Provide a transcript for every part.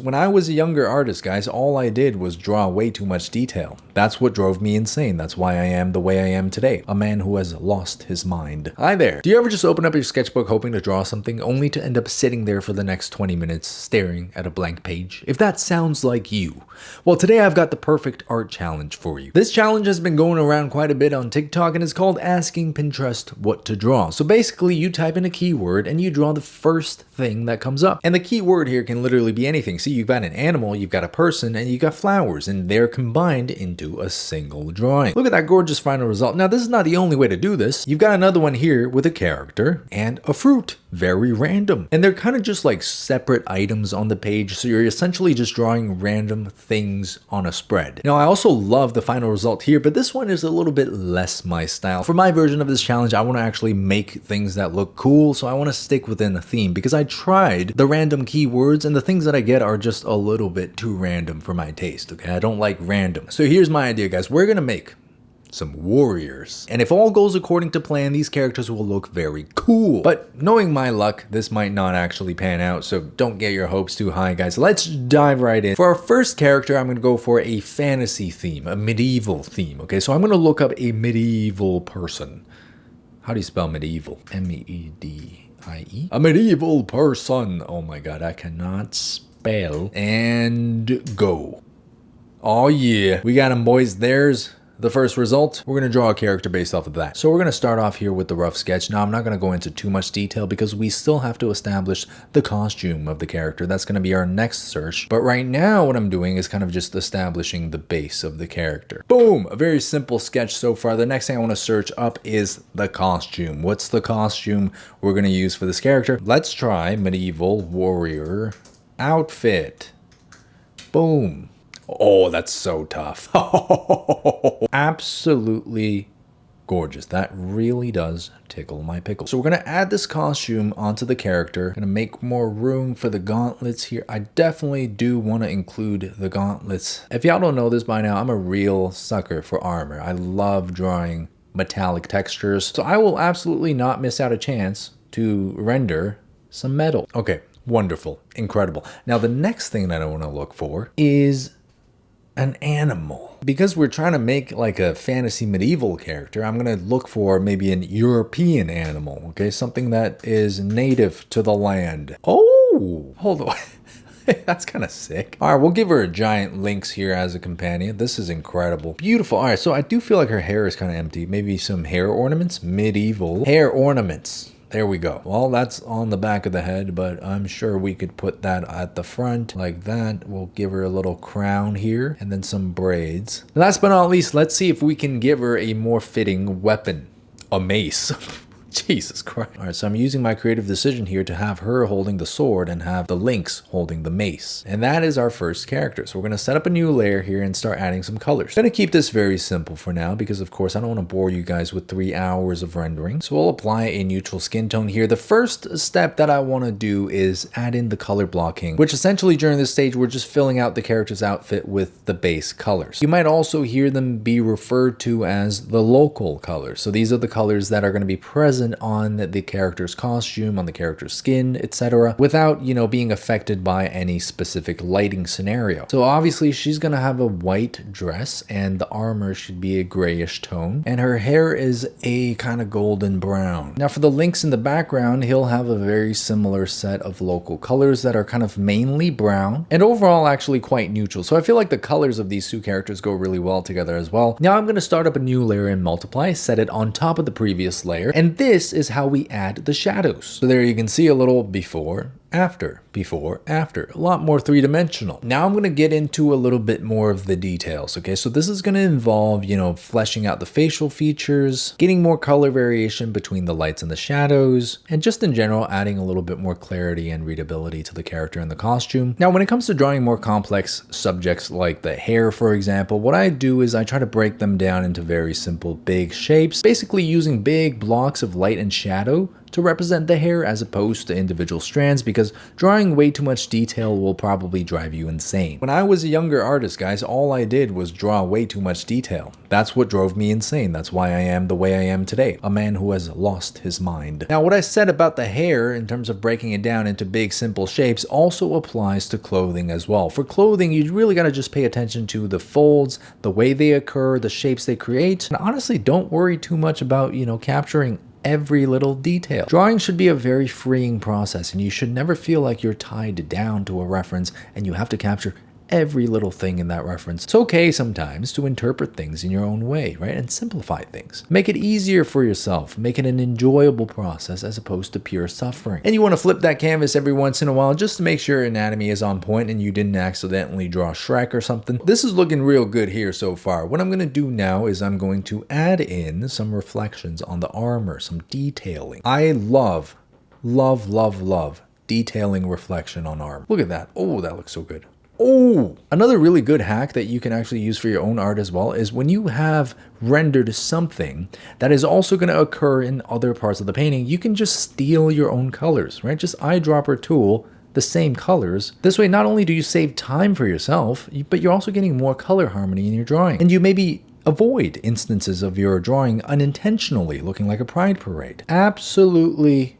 When I was a younger artist, guys, all I did was draw way too much detail. That's what drove me insane. That's why I am the way I am today. A man who has lost his mind. Hi there. Do you ever just open up your sketchbook hoping to draw something only to end up sitting there for the next 20 minutes staring at a blank page? If that sounds like you, well, today I've got the perfect art challenge for you. This challenge has been going around quite a bit on TikTok and is called Asking Pinterest What to Draw. So basically you type in a keyword and you draw the first thing that comes up. And the keyword here can literally be anything. See, you've got an animal, you've got a person, and you've got flowers, and they're combined into a single drawing. Look at that gorgeous final result. Now, this is not the only way to do this. You've got another one here with a character and a fruit. Very random. And they're kind of just like separate items on the page, so you're essentially just drawing random things on a spread. Now, I also love the final result here, but this one is a little bit less my style. For my version of this challenge, I want to actually make things that look cool, so I want to stick within a theme, because I tried the random keywords, and the things that I get are just a little bit too random for my taste, okay? I don't like random. So here's my idea, guys. We're gonna make some warriors. And if all goes according to plan, these characters will look very cool. But knowing my luck, this might not actually pan out, so don't get your hopes too high, guys. Let's dive right in. For our first character, I'm gonna go for a fantasy theme, a medieval theme, okay? So I'm gonna look up a medieval person. How do you spell medieval? M-E-D-I-E? A medieval person. Oh my god, I cannot spell. And go. Oh yeah, we got him, boys. There's the first result. We're going to draw a character based off of that. So we're going to start off here with the rough sketch. Now, I'm not going to go into too much detail because we still have to establish the costume of the character. That's going to be our next search. But right now, what I'm doing is kind of just establishing the base of the character. Boom! A very simple sketch so far. The next thing I want to search up is the costume. What's the costume we're going to use for this character? Let's try medieval warrior outfit. Boom. Oh, that's so tough. Absolutely gorgeous. That really does tickle my pickle. So we're going to add this costume onto the character. Going to make more room for the gauntlets here. I definitely do want to include the gauntlets. If y'all don't know this by now, I'm a real sucker for armor. I love drawing metallic textures. So I will absolutely not miss out a chance to render some metal. Okay, wonderful. Incredible. Now, the next thing that I want to look for is an animal. Because we're trying to make like a fantasy medieval character, I'm going to look for maybe an European animal, okay? Something that is native to the land. Oh, hold on. That's kind of sick. All right, we'll give her a giant lynx here as a companion. This is incredible. Beautiful. All right, so I do feel like her hair is kind of empty. Maybe some hair ornaments? Medieval hair ornaments. There we go. Well, that's on the back of the head, but I'm sure we could put that at the front like that. We'll give her a little crown here and then some braids. Last but not least, let's see if we can give her a more fitting weapon. A mace. Jesus Christ. All right, so I'm using my creative decision here to have her holding the sword and have the lynx holding the mace. And that is our first character. So we're going to set up a new layer here and start adding some colors. I'm going to keep this very simple for now because, of course, I don't want to bore you guys with 3 hours of rendering. So we'll apply a neutral skin tone here. The first step that I want to do is add in the color blocking, which essentially during this stage, we're just filling out the character's outfit with the base colors. You might also hear them be referred to as the local colors. So these are the colors that are going to be present on the character's costume, on the character's skin, etc., without, you know, being affected by any specific lighting scenario. So obviously she's gonna have a white dress and the armor should be a grayish tone, and her hair is a kind of golden brown. Now for the lynx in the background, he'll have a very similar set of local colors that are kind of mainly brown and overall actually quite neutral. So I feel like the colors of these two characters go really well together as well. Now I'm gonna start up a new layer in Multiply, set it on top of the previous layer, and this is how we add the shadows. So there you can see a little before, after, before, after, a lot more three-dimensional. Now I'm going to get into a little bit more of the details, okay? So this is going to involve, you know, fleshing out the facial features, getting more color variation between the lights and the shadows, and just in general adding a little bit more clarity and readability to the character and the costume. Now when it comes to drawing more complex subjects like the hair, for example, what I do is I try to break them down into very simple big shapes, basically using big blocks of light and shadow to represent the hair as opposed to individual strands, because drawing way too much detail will probably drive you insane. When I was a younger artist, guys, all I did was draw way too much detail. That's what drove me insane. That's why I am the way I am today, a man who has lost his mind. Now, what I said about the hair in terms of breaking it down into big, simple shapes also applies to clothing as well. For clothing, you really got to just pay attention to the folds, the way they occur, the shapes they create. And honestly, don't worry too much about, capturing every little detail. Drawing should be a very freeing process, and you should never feel like you're tied down to a reference and you have to capture every little thing in that reference. It's okay sometimes to interpret things in your own way, right? And simplify things. Make it easier for yourself. Make it an enjoyable process as opposed to pure suffering. And you want to flip that canvas every once in a while just to make sure anatomy is on point and you didn't accidentally draw Shrek or something. This is looking real good here so far. What I'm going to do now is I'm going to add in some reflections on the armor, some detailing. I love detailing reflection on armor. Look at that. Oh, that looks so good. Oh, another really good hack that you can actually use for your own art as well is when you have rendered something that is also going to occur in other parts of the painting, you can just steal your own colors, right? Just eyedropper tool the same colors. This way, not only do you save time for yourself, but you're also getting more color harmony in your drawing. And you maybe avoid instances of your drawing unintentionally looking like a pride parade. Absolutely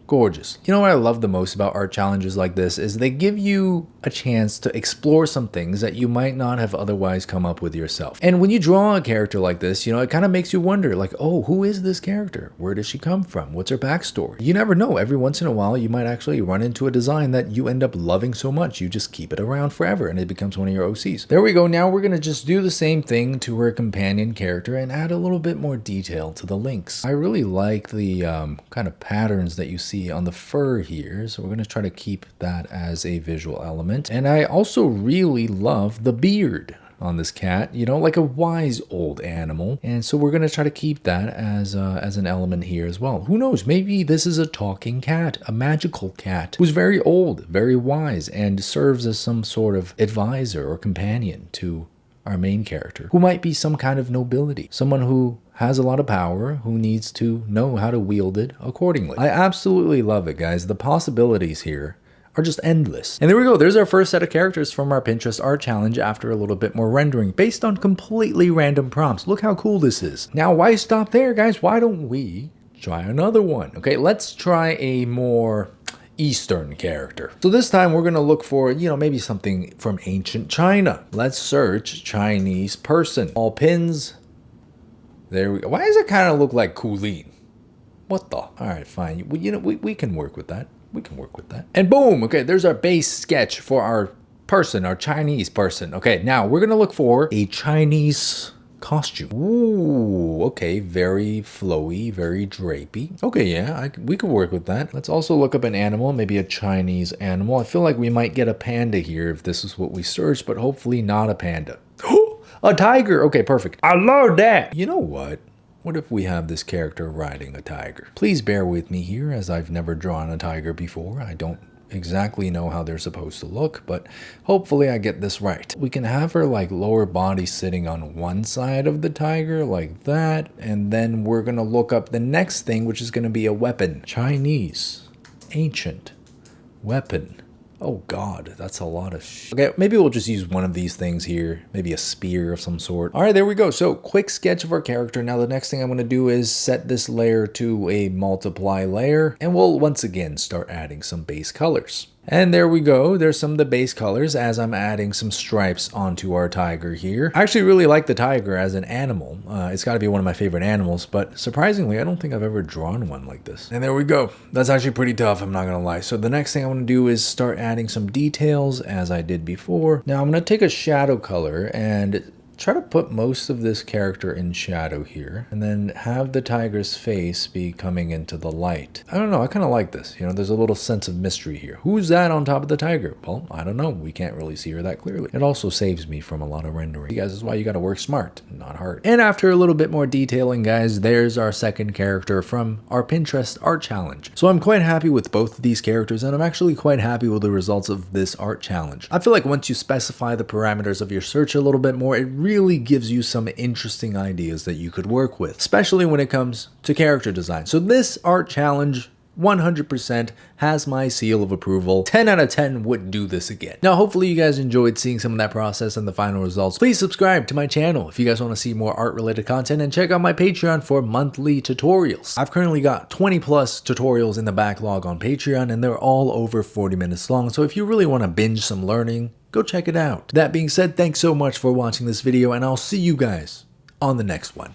gorgeous. You know what I love the most about art challenges like this is they give you a chance to explore some things that you might not have otherwise come up with yourself. And when you draw a character like this, it kind of makes you wonder like, oh, who is this character? Where does she come from? What's her backstory? You never know. Every once in a while, you might actually run into a design that you end up loving so much, you just keep it around forever and it becomes one of your OCs. There we go. Now we're going to just do the same thing to her companion character and add a little bit more detail to the links. I really like the kind of patterns that you see on the fur here, so we're going to try to keep that as a visual element. And I also really love the beard on this cat, like a wise old animal. And so we're going to try to keep that as an element here as well. Who knows, maybe this is a talking cat, a magical cat who's very old, very wise, and serves as some sort of advisor or companion to our main character, who might be some kind of nobility, someone who has a lot of power, who needs to know how to wield it accordingly. I absolutely love it, guys. The possibilities here are just endless. And there we go. There's our first set of characters from our Pinterest art challenge after a little bit more rendering based on completely random prompts. Look how cool this is. Now, why stop there, guys? Why don't we try another one? Okay, let's try a more Eastern character. So this time we're going to look for, maybe something from ancient China. Let's search Chinese person. All pins. There we go. Why does it kind of look like Kulin? What the? All right, fine. We can work with that. We can work with that. And boom, okay, there's our base sketch for our person, our Chinese person. Okay, now we're gonna look for a Chinese costume. Ooh, okay, very flowy, very drapey. Okay, yeah, we could work with that. Let's also look up an animal, maybe a Chinese animal. I feel like we might get a panda here if this is what we search, but hopefully not a panda. A tiger, okay, perfect. I love that. You know what? What if we have this character riding a tiger? Please bear with me here, as I've never drawn a tiger before. I don't exactly know how they're supposed to look, but hopefully I get this right. We can have her like lower body sitting on one side of the tiger like that, and then we're gonna look up the next thing, which is gonna be a weapon. Chinese, ancient, weapon. Oh God, that's a lot of Okay, maybe we'll just use one of these things here. Maybe a spear of some sort. All right, there we go. So quick sketch of our character. Now the next thing I'm gonna do is set this layer to a multiply layer, and we'll once again start adding some base colors. And there we go. There's some of the base colors as I'm adding some stripes onto our tiger here. I actually really like the tiger as an animal. It's got to be one of my favorite animals, but surprisingly, I don't think I've ever drawn one like this. And there we go. That's actually pretty tough, I'm not going to lie. So the next thing I want to do is start adding some details as I did before. Now I'm going to take a shadow color and try to put most of this character in shadow here, and then have the tiger's face be coming into the light. I don't know, I kind of like this. There's a little sense of mystery here. Who's that on top of the tiger? Well, I don't know. We can't really see her that clearly. It also saves me from a lot of rendering. You guys, this is why you got to work smart, not hard. And after a little bit more detailing, guys, there's our second character from our Pinterest art challenge. So I'm quite happy with both of these characters, and I'm actually quite happy with the results of this art challenge. I feel like once you specify the parameters of your search a little bit more, it really gives you some interesting ideas that you could work with, especially when it comes to character design. So this art challenge 100% has my seal of approval. 10 out of 10 would do this again. Now, hopefully you guys enjoyed seeing some of that process and the final results. Please subscribe to my channel if you guys want to see more art related content, and check out my Patreon for monthly tutorials. I've currently got 20 plus tutorials in the backlog on Patreon, and they're all over 40 minutes long. So if you really want to binge some learning, go check it out. That being said, thanks so much for watching this video, and I'll see you guys on the next one.